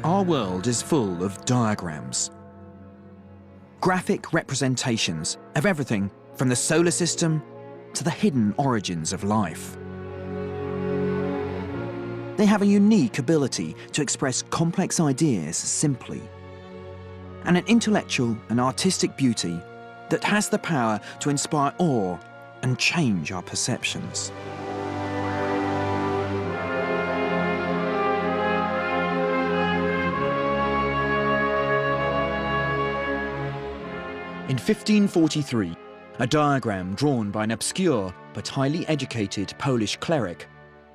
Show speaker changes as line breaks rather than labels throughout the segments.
Our world is full of diagrams. Graphic representations of everything from the solar system to the hidden origins of life. They have a unique ability to express complex ideas simply, and an intellectual and artistic beauty that has the power to inspire awe and change our perceptions. In 1543, a diagram drawn by an obscure but highly educated Polish cleric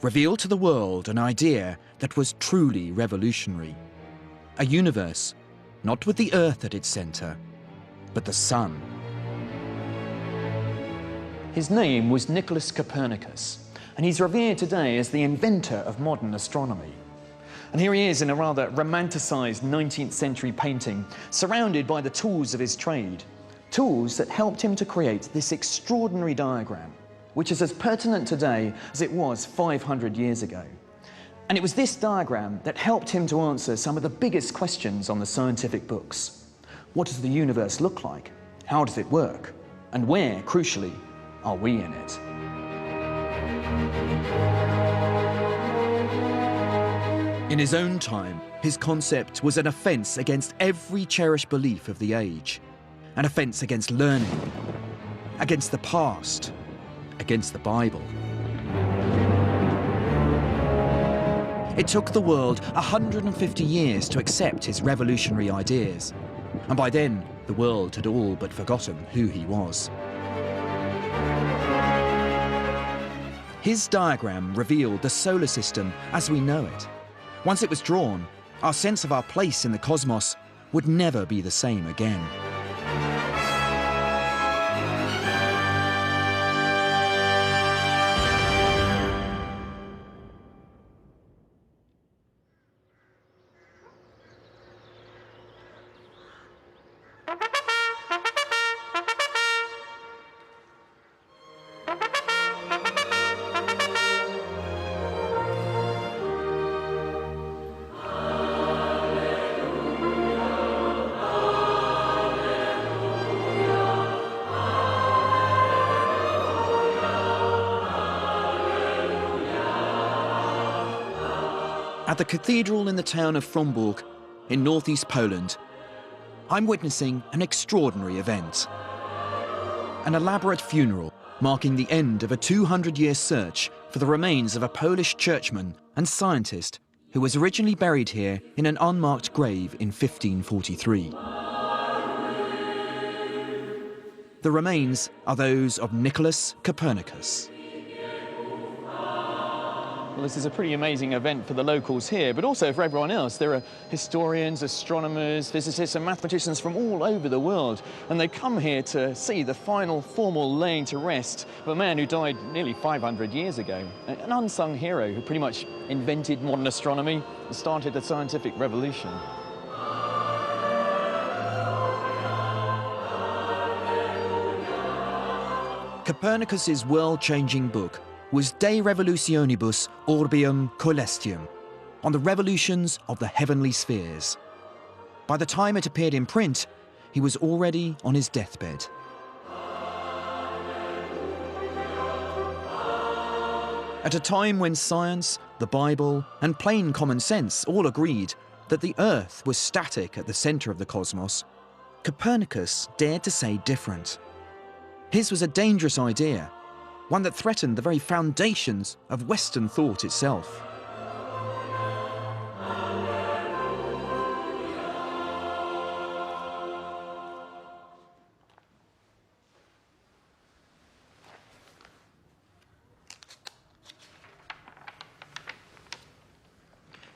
revealed to the world an idea that was truly revolutionary. A universe, not with the Earth at its centre, but the Sun. His name was Nicholas Copernicus, and he's revered today as the inventor of modern astronomy. And here he is in a rather romanticised 19th century painting, surrounded by the tools of his trade. Tools that helped him to create this extraordinary diagram, which is as pertinent today as it was 500 years ago. And it was this diagram that helped him to answer some of the biggest questions on the scientific books. What does the universe look like? How does it work? And where, crucially, are we in it? In his own time, his concept was an offence against every cherished belief of the age. An offence against learning, against the past, against the Bible. It took the world 150 years to accept his revolutionary ideas, and by then the world had all but forgotten who he was. His diagram revealed the solar system as we know it. Once it was drawn, our sense of our place in the cosmos would never be the same again. At the cathedral in the town of Frombork, in northeast Poland, I'm witnessing an extraordinary event. An elaborate funeral marking the end of a 200-year search for the remains of a Polish churchman and scientist who was originally buried here in an unmarked grave in 1543. The remains are those of Nicholas Copernicus.
Well, this is a pretty amazing event for the locals here, but also for everyone else. There are historians, astronomers, physicists and mathematicians from all over the world, and they come here to see the final formal laying to rest of a man who died nearly 500 years ago. An unsung hero who pretty much invented modern astronomy and started the scientific revolution.
Copernicus's world-changing book was De Revolutionibus Orbium Coelestium, on the revolutions of the heavenly spheres. By the time it appeared in print, he was already on his deathbed. At a time when science, the Bible, and plain common sense all agreed that the Earth was static at the centre of the cosmos, Copernicus dared to say different. His was a dangerous idea, one that threatened the very foundations of Western thought itself.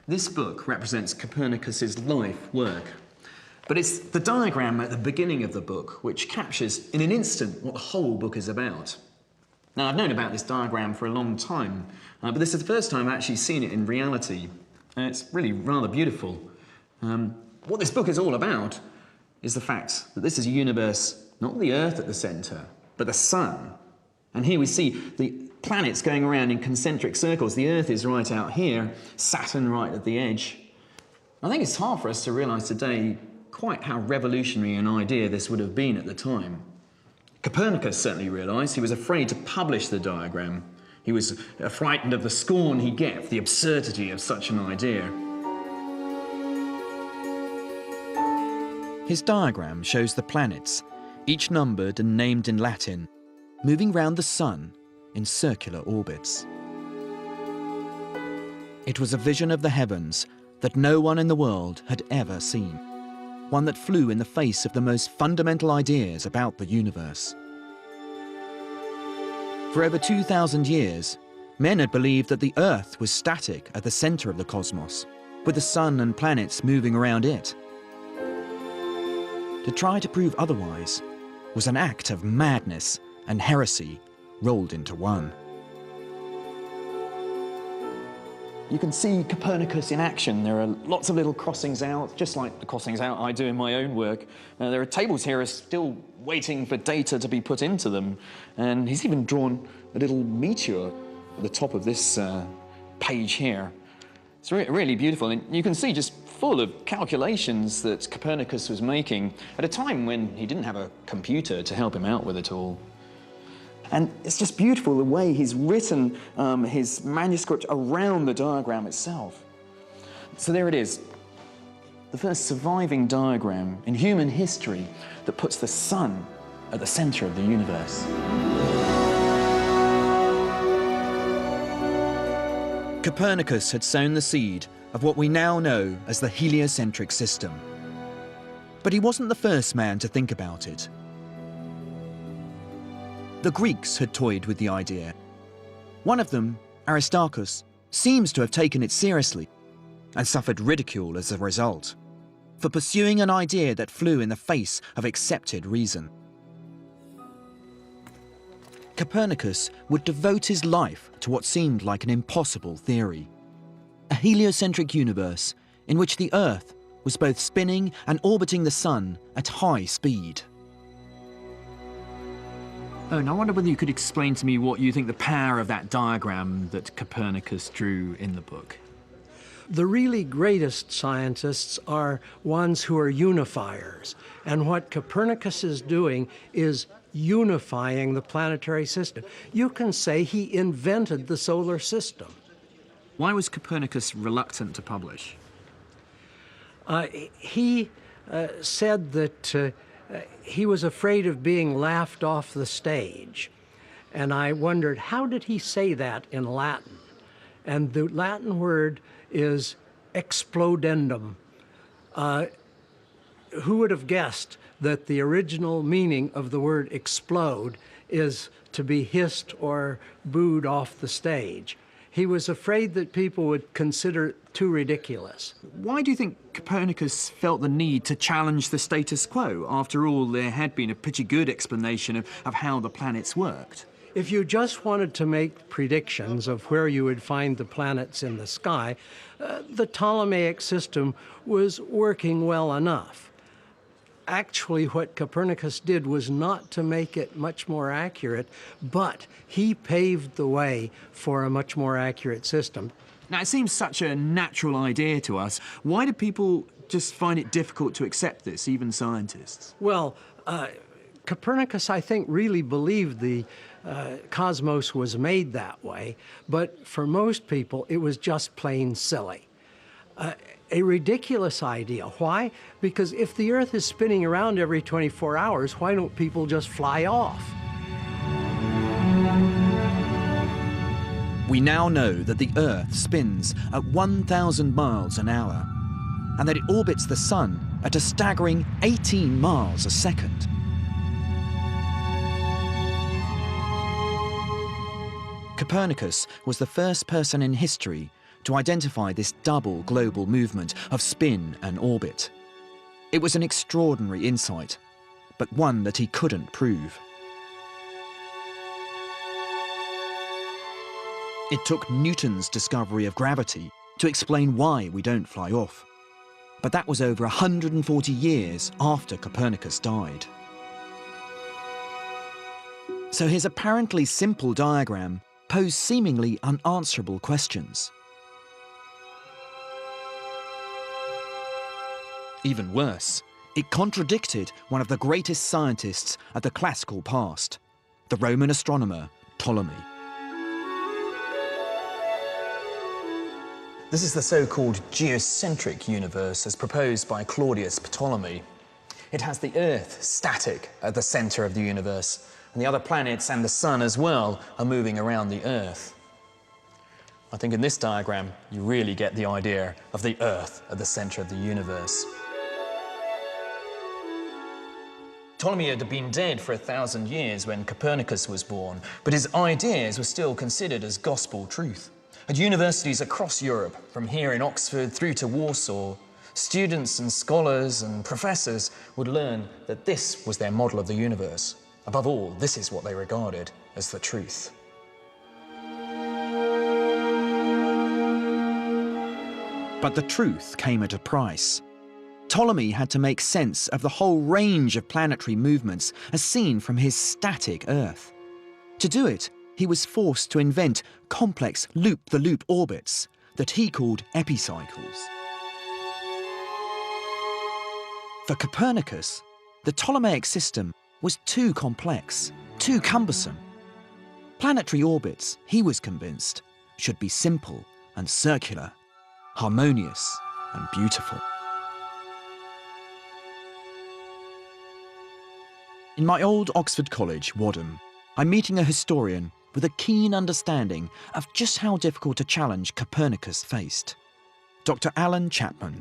This book represents Copernicus's life work, but it's the diagram at the beginning of the book which captures in an instant what the whole book is about. Now, I've known about this diagram for a long time, but this is the first time I've actually seen it in reality, and it's really rather beautiful. What this book is all about is the fact that this is a universe, not the Earth at the centre, but the Sun. And here we see the planets going around in concentric circles. The Earth is right out here, Saturn right at the edge. I think it's hard for us to realise today quite how revolutionary an idea this would have been at the time. Copernicus certainly realised he was afraid to publish the diagram. He was frightened of the scorn he'd get for the absurdity of such an idea.
His diagram shows the planets, each numbered and named in Latin, moving round the Sun in circular orbits. It was a vision of the heavens that no one in the world had ever seen, one that flew in the face of the most fundamental ideas about the universe. For over 2,000 years, men had believed that the Earth was static at the centre of the cosmos, with the Sun and planets moving around it. To try to prove otherwise was an act of madness and heresy rolled into one.
You can see Copernicus in action. There are lots of little crossings out, just like the crossings out I do in my own work. There are tables here are still waiting for data to be put into them. And he's even drawn a little meteor at the top of this page here. It's really beautiful. And you can see just full of calculations that Copernicus was making at a time when he didn't have a computer to help him out with it all. And it's just beautiful the way he's written his manuscript around the diagram itself. So there it is, the first surviving diagram in human history that puts the Sun at the centre of the universe.
Copernicus had sown the seed of what we now know as the heliocentric system. But he wasn't the first man to think about it. The Greeks had toyed with the idea. One of them, Aristarchus, seems to have taken it seriously and suffered ridicule as a result for pursuing an idea that flew in the face of accepted reason. Copernicus would devote his life to what seemed like an impossible theory, a heliocentric universe in which the Earth was both spinning and orbiting the Sun at high speed.
Oh, and I wonder whether you could explain to me what you think the power of that diagram that Copernicus drew in the book.
The really greatest scientists are ones who are unifiers. And what Copernicus is doing is unifying the planetary system. You can say he invented the solar system.
Why was Copernicus reluctant to publish?
He said that he was afraid of being laughed off the stage. And I wondered, how did he say that in Latin? And the Latin word is explodendum. Who would have guessed that the original meaning of the word explode is to be hissed or booed off the stage? He was afraid that people would consider it too ridiculous.
Why do you think Copernicus felt the need to challenge the status quo? After all, there had been a pretty good explanation of how the planets worked.
If you just wanted to make predictions of where you would find the planets in the sky, the Ptolemaic system was working well enough. Actually, what Copernicus did was not to make it much more accurate, but he paved the way for a much more accurate system.
Now, it seems such a natural idea to us. Why do people just find it difficult to accept this, even scientists?
Well, Copernicus, I think, really believed the cosmos was made that way, but for most people, it was just plain silly. A ridiculous idea. Why? Because if the Earth is spinning around every 24 hours, why don't people just fly off?
We now know that the Earth spins at 1,000 miles an hour, and that it orbits the Sun at a staggering 18 miles a second. Copernicus was the first person in history to identify this double global movement of spin and orbit. It was an extraordinary insight, but one that he couldn't prove. It took Newton's discovery of gravity to explain why we don't fly off. But that was over 140 years after Copernicus died. So his apparently simple diagram posed seemingly unanswerable questions. Even worse, it contradicted one of the greatest scientists of the classical past, the Roman astronomer Ptolemy.
This is the so-called geocentric universe as proposed by Claudius Ptolemy. It has the Earth static at the centre of the universe, and the other planets and the Sun as well are moving around the Earth. I think in this diagram you really get the idea of the Earth at the centre of the universe. Ptolemy had been dead for 1,000 years when Copernicus was born, but his ideas were still considered as gospel truth. At universities across Europe, from here in Oxford through to Warsaw, students and scholars and professors would learn that this was their model of the universe. Above all, this is what they regarded as the truth.
But the truth came at a price. Ptolemy had to make sense of the whole range of planetary movements as seen from his static Earth. To do it, he was forced to invent complex loop-the-loop orbits that he called epicycles. For Copernicus, the Ptolemaic system was too complex, too cumbersome. Planetary orbits, he was convinced, should be simple and circular, harmonious and beautiful. In my old Oxford college, Wadham, I'm meeting a historian with a keen understanding of just how difficult a challenge Copernicus faced. Dr. Alan Chapman.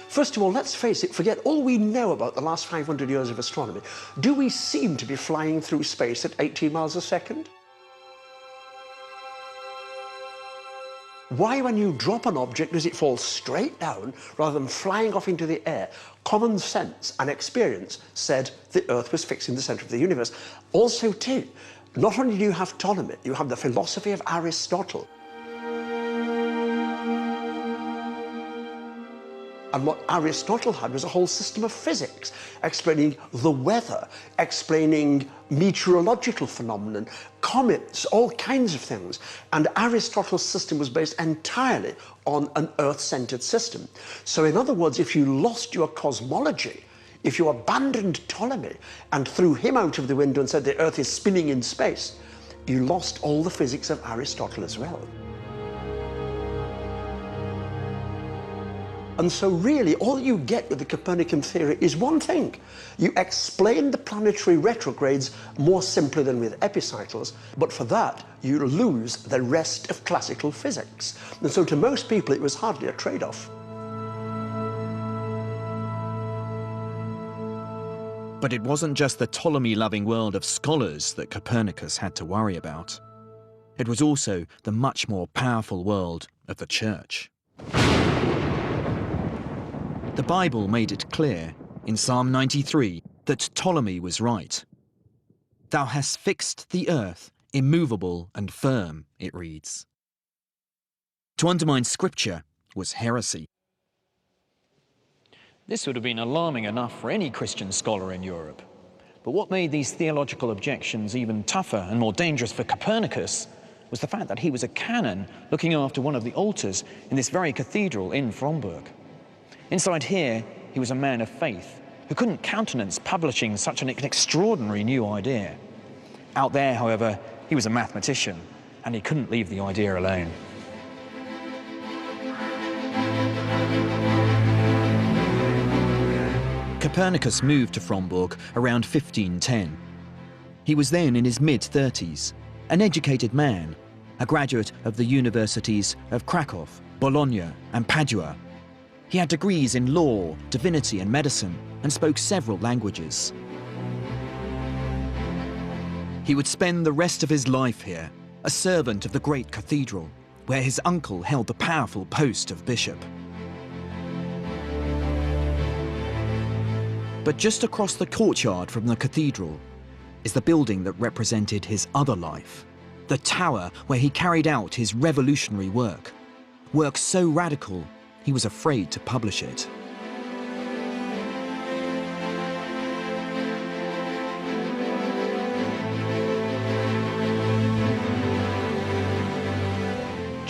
First of all, let's face it, forget all we know about the last 500 years of astronomy. Do we seem to be flying through space at 18 miles a second? Why, when you drop an object, does it fall straight down rather than flying off into the air? Common sense and experience said the Earth was fixed in the centre of the universe. Also, too, not only do you have Ptolemy, you have the philosophy of Aristotle. And what Aristotle had was a whole system of physics, explaining the weather, explaining meteorological phenomena, comets, all kinds of things. And Aristotle's system was based entirely on an Earth-centered system. So in other words, if you lost your cosmology, if you abandoned Ptolemy and threw him out of the window and said the Earth is spinning in space, you lost all the physics of Aristotle as well. And so really, all you get with the Copernican theory is one thing. You explain the planetary retrogrades more simply than with epicycles, but for that, you lose the rest of classical physics. And so to most people, it was hardly a trade-off.
But it wasn't just the Ptolemy-loving world of scholars that Copernicus had to worry about. It was also the much more powerful world of the Church. The Bible made it clear, in Psalm 93, that Ptolemy was right. "Thou hast fixed the earth, immovable and firm," it reads. To undermine Scripture was heresy.
This would have been alarming enough for any Christian scholar in Europe. But what made these theological objections even tougher and more dangerous for Copernicus was the fact that he was a canon looking after one of the altars in this very cathedral in Fromberg. Inside here, he was a man of faith who couldn't countenance publishing such an extraordinary new idea. Out there, however, he was a mathematician, and he couldn't leave the idea alone.
Copernicus moved to Fromberg around 1510. He was then in his mid-30s, an educated man, a graduate of the universities of Krakow, Bologna, and Padua. He had degrees in law, divinity, and medicine, and spoke several languages. He would spend the rest of his life here, a servant of the great cathedral, where his uncle held the powerful post of bishop. But just across the courtyard from the cathedral is the building that represented his other life, the tower where he carried out his revolutionary work so radical he was afraid to publish it.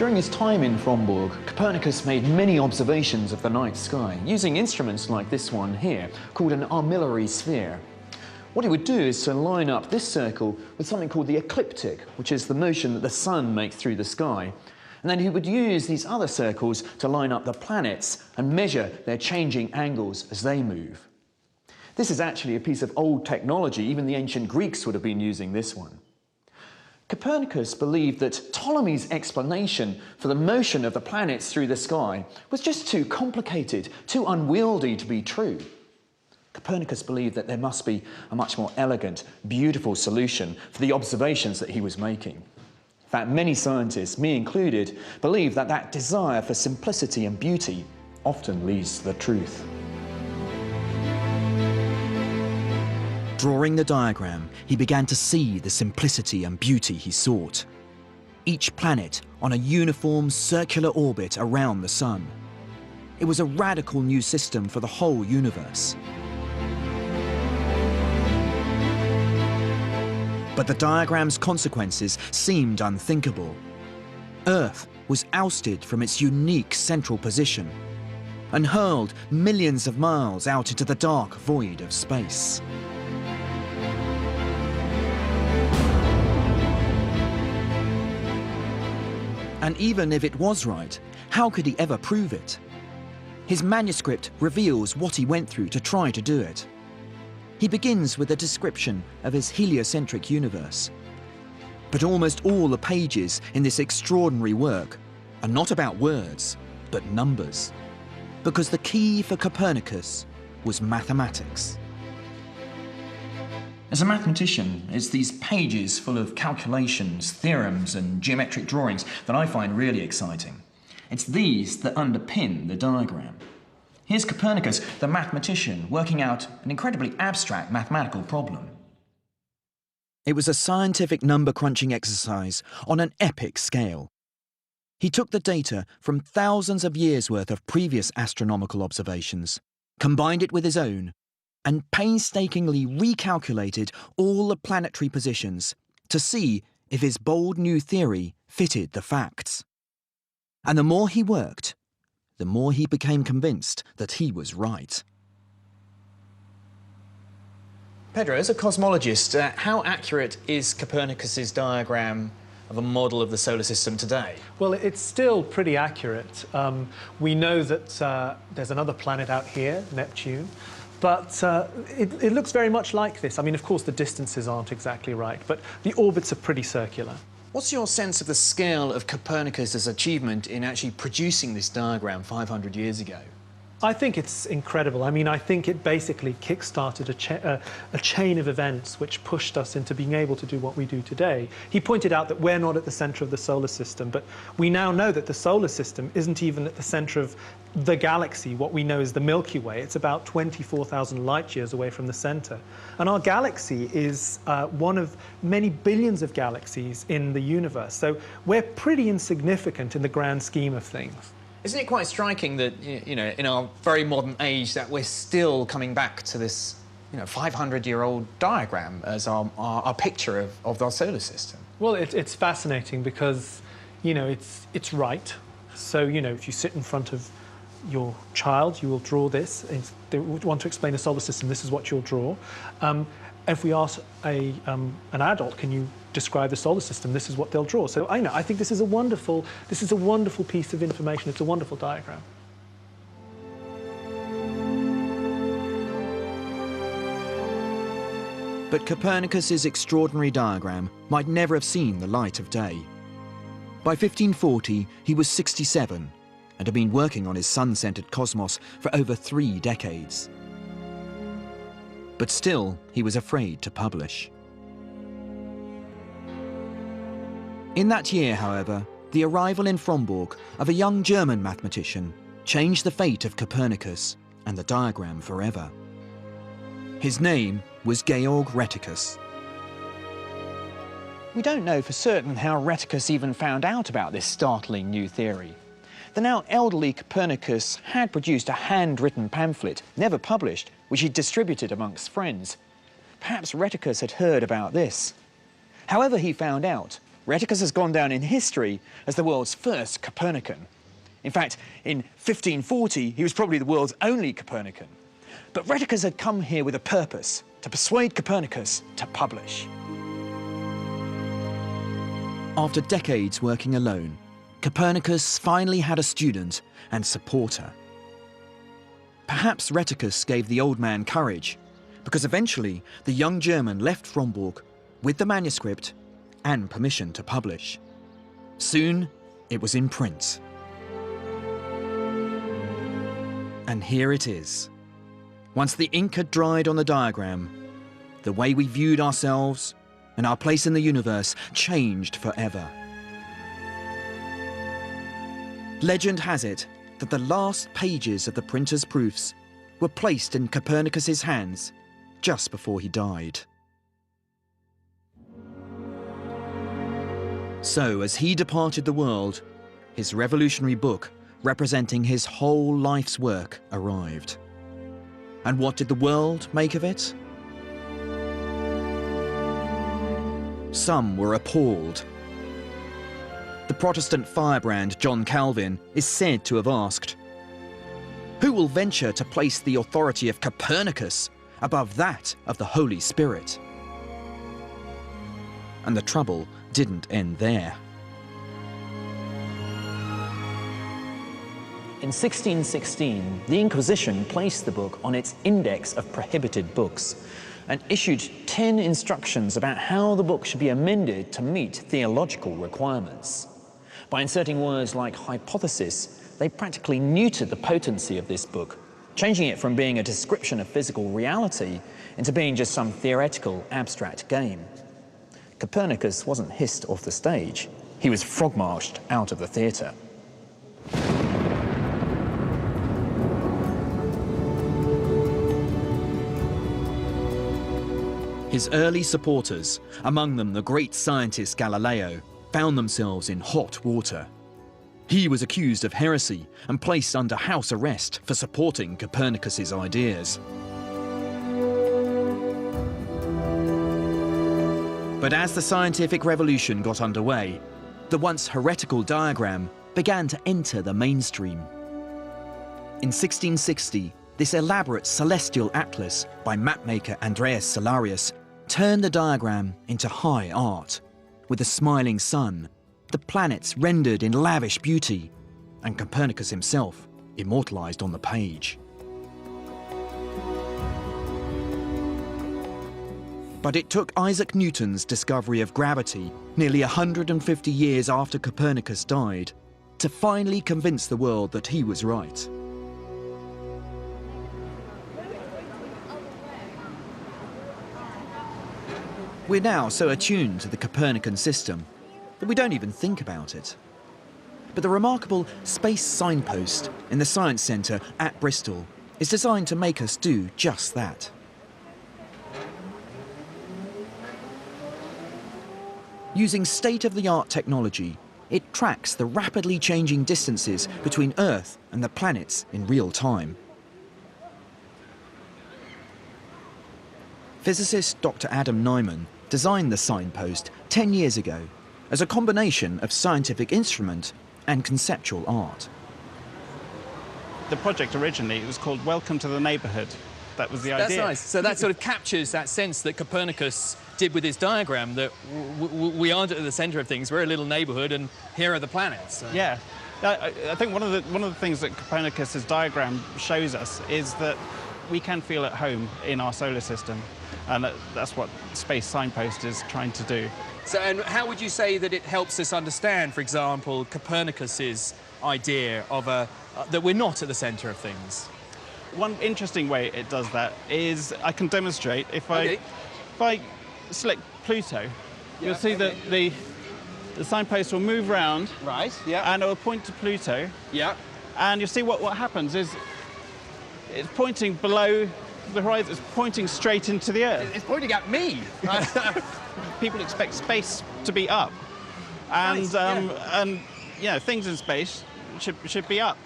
During his time in Fromborg, Copernicus made many observations of the night sky, using instruments like this one here, called an armillary sphere. What he would do is to line up this circle with something called the ecliptic, which is the motion that the sun makes through the sky. And then he would use these other circles to line up the planets and measure their changing angles as they move. This is actually a piece of old technology. Even the ancient Greeks would have been using this one. Copernicus believed that Ptolemy's explanation for the motion of the planets through the sky was just too complicated, too unwieldy to be true. Copernicus believed that there must be a much more elegant, beautiful solution for the observations that he was making. In fact, many scientists, me included, believe that that desire for simplicity and beauty often leads to the truth.
Drawing the diagram, he began to see the simplicity and beauty he sought. Each planet on a uniform circular orbit around the Sun. It was a radical new system for the whole universe. But the diagram's consequences seemed unthinkable. Earth was ousted from its unique central position and hurled millions of miles out into the dark void of space. And even if it was right, how could he ever prove it? His manuscript reveals what he went through to try to do it. He begins with a description of his heliocentric universe. But almost all the pages in this extraordinary work are not about words, but numbers. Because the key for Copernicus was mathematics.
As a mathematician, it's these pages full of calculations, theorems and geometric drawings that I find really exciting. It's these that underpin the diagram. Here's Copernicus, the mathematician, working out an incredibly abstract mathematical problem.
It was a scientific number-crunching exercise on an epic scale. He took the data from thousands of years' worth of previous astronomical observations, combined it with his own, and painstakingly recalculated all the planetary positions to see if his bold new theory fitted the facts. And the more he worked, the more he became convinced that he was right.
Pedro, as a cosmologist, how accurate is Copernicus's diagram of a model of the solar system today?
Well, it's still pretty accurate. We know that there's another planet out here, Neptune, but it looks very much like this. I mean, of course, the distances aren't exactly right, but the orbits are pretty circular.
What's your sense of the scale of Copernicus's achievement in actually producing this diagram 500 years ago?
I think it's incredible. I mean, I think it basically kick-started a chain of events which pushed us into being able to do what we do today. He pointed out that we're not at the centre of the solar system, but we now know that the solar system isn't even at the centre of the galaxy, what we know is the Milky Way. It's about 24,000 light years away from the centre. And our galaxy is one of many billions of galaxies in the universe. So we're pretty insignificant in the grand scheme of things.
Isn't it quite striking that, you know, in our very modern age, that we're still coming back to this, 500-year-old diagram as our picture of our solar system?
Well, it's fascinating because, it's right. So, if you sit in front of your child, you will draw this. If they want to explain the solar system, this is what you'll draw. If we ask an adult, can you describe the solar system, this is what they'll draw. So I think this is a wonderful piece of information. It's a wonderful diagram.
But Copernicus's extraordinary diagram might never have seen the light of day. By 1540, he was 67 and had been working on his sun-centered cosmos for over 3 decades. But still, he was afraid to publish. In that year, however, the arrival in Fromborg of a young German mathematician changed the fate of Copernicus and the diagram forever. His name was Georg Rheticus.
We don't know for certain how Rheticus even found out about this startling new theory. The now elderly Copernicus had produced a handwritten pamphlet, never published, which he distributed amongst friends. Perhaps Rheticus had heard about this. However he found out, Rheticus has gone down in history as the world's first Copernican. In fact, in 1540, he was probably the world's only Copernican. But Rheticus had come here with a purpose, to persuade Copernicus to publish.
After decades working alone, Copernicus finally had a student and supporter. Perhaps Rheticus gave the old man courage, because eventually the young German left Fromburg with the manuscript and permission to publish. Soon, it was in print. And here it is. Once the ink had dried on the diagram, the way we viewed ourselves and our place in the universe changed forever. Legend has it that the last pages of the printer's proofs were placed in Copernicus's hands just before he died. So, as he departed the world, his revolutionary book, representing his whole life's work, arrived. And what did the world make of it? Some were appalled. The Protestant firebrand John Calvin is said to have asked, "Who will venture to place the authority of Copernicus above that of the Holy Spirit?" And the trouble didn't end there.
In 1616, the Inquisition placed the book on its index of prohibited books and issued 10 instructions about how the book should be amended to meet theological requirements. By inserting words like hypothesis, they practically neutered the potency of this book, changing it from being a description of physical reality into being just some theoretical, abstract game. Copernicus wasn't hissed off the stage. He was frog-marched out of the theatre.
His early supporters, among them the great scientist Galileo, found themselves in hot water. He was accused of heresy and placed under house arrest for supporting Copernicus's ideas. But as the scientific revolution got underway, the once heretical diagram began to enter the mainstream. In 1660, this elaborate celestial atlas by mapmaker Andreas Cellarius turned the diagram into high art, with the smiling sun, the planets rendered in lavish beauty, and Copernicus himself immortalized on the page. But it took Isaac Newton's discovery of gravity nearly 150 years after Copernicus died to finally convince the world that he was right. We're now so attuned to the Copernican system that we don't even think about it. But the remarkable Space Signpost in the Science Centre at Bristol is designed to make us do just that. Using state-of-the-art technology, it tracks the rapidly changing distances between Earth and the planets in real time. Physicist Dr. Adam Nyman designed the signpost 10 years ago as a combination of scientific instrument and conceptual art.
The project originally was called Welcome to the Neighbourhood. That was the idea.
That's nice. So that sort of captures that sense that Copernicus did with his diagram, that we aren't at the centre of things, we're a little neighbourhood and here are the planets. So.
Yeah. I think one of the things that Copernicus's diagram shows us is that we can feel at home in our solar system, and that's what Space Signpost is trying to do.
So, and how would you say that it helps us understand, for example, Copernicus's idea of that we're not at the centre of things?
One interesting way it does that is, I can demonstrate, if I select Pluto, you'll see that the signpost will move round.
Right, yeah.
And it will point to Pluto.
Yeah.
And you'll see what happens is it's pointing below the horizon, it's pointing straight into the Earth.
It's pointing at me.
People expect space to be up. And,
nice,
and things in space should be up.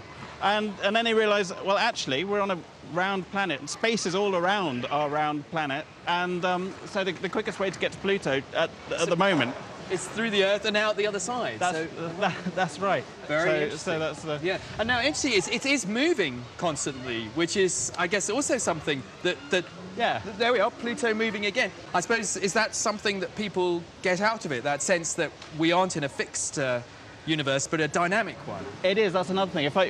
And then they realise, well, actually, we're on a round planet, and space is all around our round planet. And so the quickest way to get to Pluto at the moment
it's through the Earth and out the other side.
That's right.
Very
so
interesting.
that's the...
Yeah, and now interesting is it is moving constantly, which is, I guess, also something that
Yeah.
There we are, Pluto moving again. I suppose, is that something that people get out of it, that sense that we aren't in a fixed universe, but a dynamic one?
It is, that's another thing. If I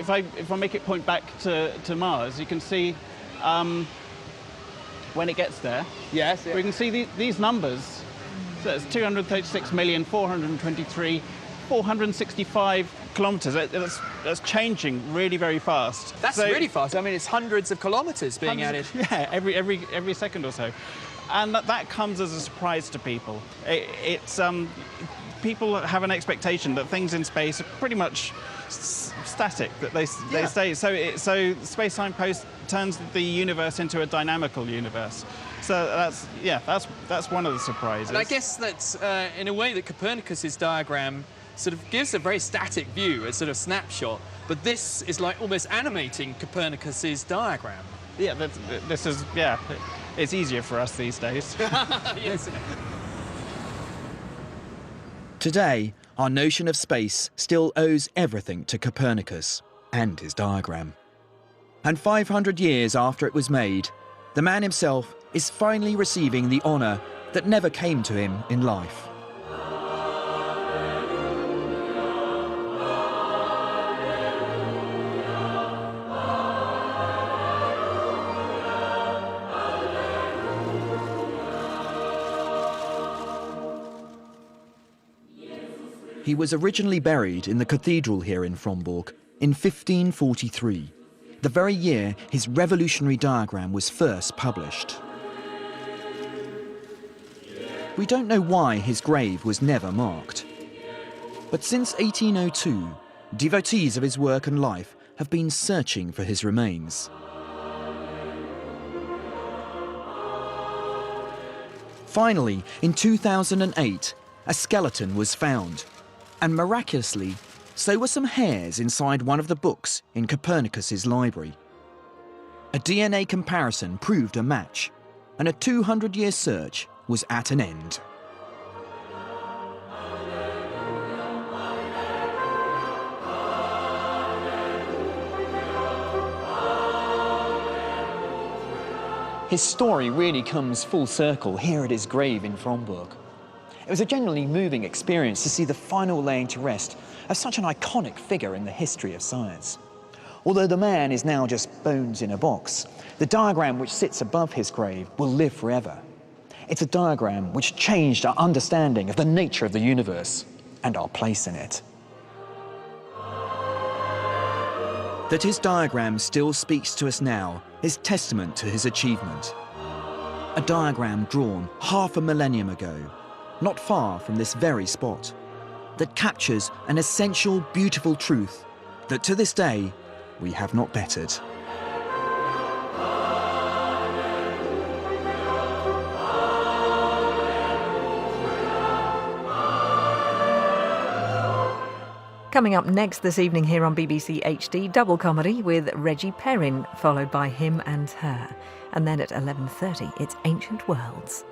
make it point back to Mars, you can see when it gets there,
Yes.
we can see these numbers. So it's 236,423, 465 kilometres. That's changing really very fast.
That's really fast. I mean, it's hundreds of kilometres being added.
Yeah, every second or so. And that comes as a surprise to people. People have an expectation that things in space are pretty much static, that they stay. So Space Signpost turns the universe into a dynamical universe. So that's one of the surprises.
And I guess that in a way that Copernicus's diagram sort of gives a very static view, a sort of snapshot, but this is like almost animating Copernicus's diagram.
Yeah, it's easier for us these days.
Yes.
Today, our notion of space still owes everything to Copernicus and his diagram. And 500 years after it was made, the man himself is finally receiving the honour that never came to him in life. He was originally buried in the cathedral here in Frombork in 1543, the very year his revolutionary diagram was first published. We don't know why his grave was never marked. But since 1802, devotees of his work and life have been searching for his remains. Finally, in 2008, a skeleton was found. And miraculously, so were some hairs inside one of the books in Copernicus's library. A DNA comparison proved a match, and a 200-year search was at an end.
His story really comes full circle here at his grave in Frombork. It was a genuinely moving experience to see the final laying to rest of such an iconic figure in the history of science. Although the man is now just bones in a box, the diagram which sits above his grave will live forever. It's a diagram which changed our understanding of the nature of the universe and our place in it.
That his diagram still speaks to us now is testament to his achievement. A diagram drawn half a millennium ago, not far from this very spot, that captures an essential, beautiful truth that to this day we have not bettered.
Coming up next this evening here on BBC HD, double comedy with Reggie Perrin, followed by Him and Her. And then at 11:30, it's Ancient Worlds.